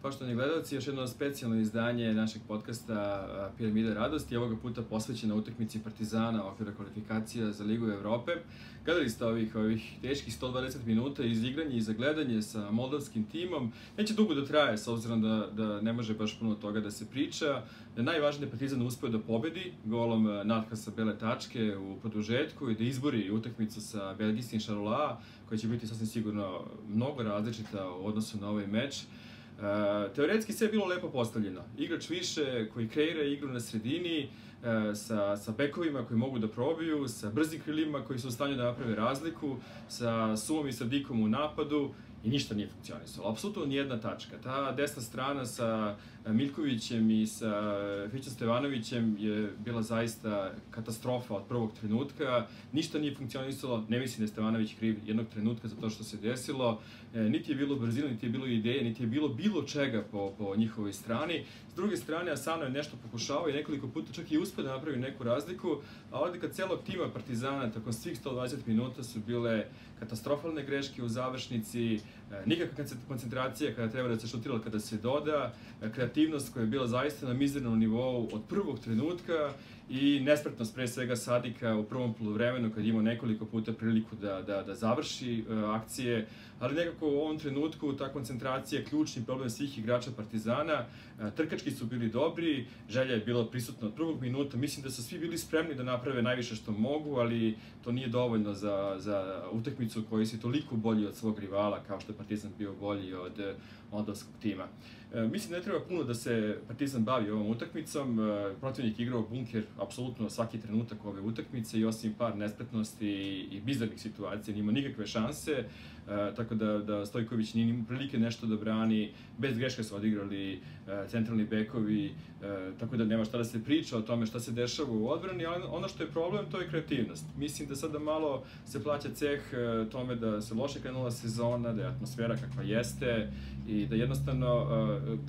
Poštovani gledalci, još jedno specijalno izdanje našeg podcasta Piramida radosti, ovoga puta posvećena utakmici Partizana u okviru kvalifikacija za Ligu Evrope. Gledali ste ovih teških 120 minuta iz igranja i za gledanje sa moldavskim timom. Neće dugo da traje, s obzirom da ne može baš puno toga da se priča. Najvažnije, Partizan uspeo da pobedi golom Natka sa bele tačke u produžetku i da izbori utakmicu sa belgijskim Charleroi, koja će biti sasvim sigurno mnogo različita u odnosu na ovaj meč. Teoretski sve je bilo lepo postavljeno. Igrač više koji kreira igru na sredini, sa bekovima koji mogu da probiju, sa brzim krilima koji su u stanju da naprave razliku, sa Sumom i Sadikom u napadu i ništa nije funkcionisalo. Apsolutno nijedna tačka. Ta desna strana sa Miljkovićem i sa Fićom Stevanovićem je bila zaista katastrofa od prvog trenutka. Ništa nije funkcionisalo, ne mislim da je Stevanović kriv jednog trenutka za to što se desilo. Niti je bilo brzina, niti je bilo ideje, niti je bilo čega po njihovoj strani. S druge strane, Asano je nešto pokušavao i nekoliko puta čak i uspeo da napravi neku razliku, a ovdje kad celog tima Partizana, tokom svih 120 minuta su bile katastrofalne greške u završnici, nikakva koncentracija kada treba da se šutirala, kada se doda, kreativnost koja je bila zaista na mizernom nivou od prvog trenutka i nespretnost pre svega Sadika u prvom poluvremenu kad je imao nekoliko puta priliku da završi akcije, ali nekako u ovom trenutku ta koncentracija je ključni problem svih igrača Partizana. Trkački su bili dobri, želja je bila prisutna od prvog minuta, mislim da su svi bili spremni da naprave najviše što mogu, ali to nije dovoljno za utakmicu koji si toliko bolji od svog rivala kao što je Partizan bio bolji od moldavskog tima. Mislim da ne treba puno da se Partizan bavi ovom utakmicom, protivnik igrao bunker apsolutno svaki trenutak ove utakmice i osim par nespretnosti i bizarnih situacija nima nikakve šanse, tako da Stojković nije imao prilike nešto da brani, bez greške su odigrali centralni bekovi, tako da nema šta da se priča o tome šta se dešava u odbrani, ali ono što je problem to je kreativnost. Mislim da sada malo se plaća ceh tome da se loše krenula sezona, da je atmosfera kakva jeste i da jednostavno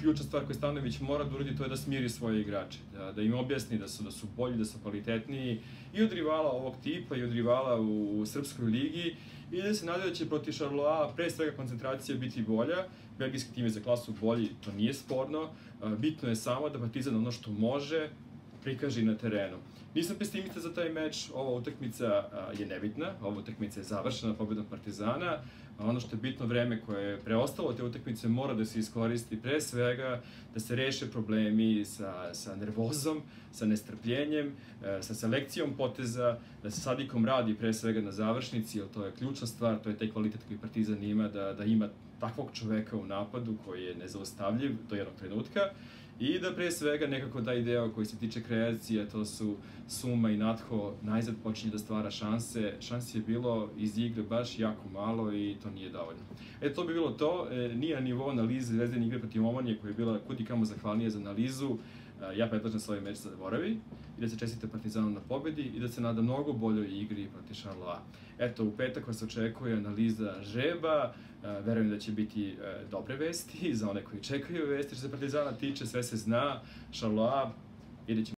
ključna stvar koju Stanojević mora da uradi to je da smiri svoje igrače, da im objasni da su bolji, da su kvalitetniji i od rivala ovog tipa i od rivala u Srpskoj ligi i da se nadaju da će protiv Charleroi pre svega koncentracija biti bolja. Belgijski tim je za klasu bolji, to nije sporno. Bitno je samo da Partizan ono što može prikaže i na terenu. Nisam pesimista za taj meč, ova utakmica je nebitna, ova utakmica je završena pobedom Partizana. Ono što je bitno, vreme koje je preostalo te utakmice mora da se iskoristi pre svega, da se reše problemi sa nervozom, sa nestrpljenjem, sa selekcijom poteza, da se Sadikom radi pre svega na završnici, jer to je ključna stvar, to je taj kvalitet koji Partizan ima, da ima takvog čoveka u napadu koji je nezaustavljiv do jednog trenutka i da pre svega nekako taj deo koji se tiče kreacije, to su Suma i Natho, najzad počinje da stvara šanse. Šansi je bilo iz igre baš jako malo i to nije dovoljno. To bi bilo to, nije na nivou analize Zvezdine igre protiv Omonije koja je bila kudikamo zahvalnija za analizu. Ja predlažem svoj meč da zaboravi i da se čestite Partizanu na pobedi i da se nada mnogo boljoj igri protiv Charleroi. U petak vas očekuje analiza žreba, verujem da će biti dobre vesti za one koji čekaju vesti. Što se Partizana tiče, sve se zna, Charleroi, vidjet ćemo.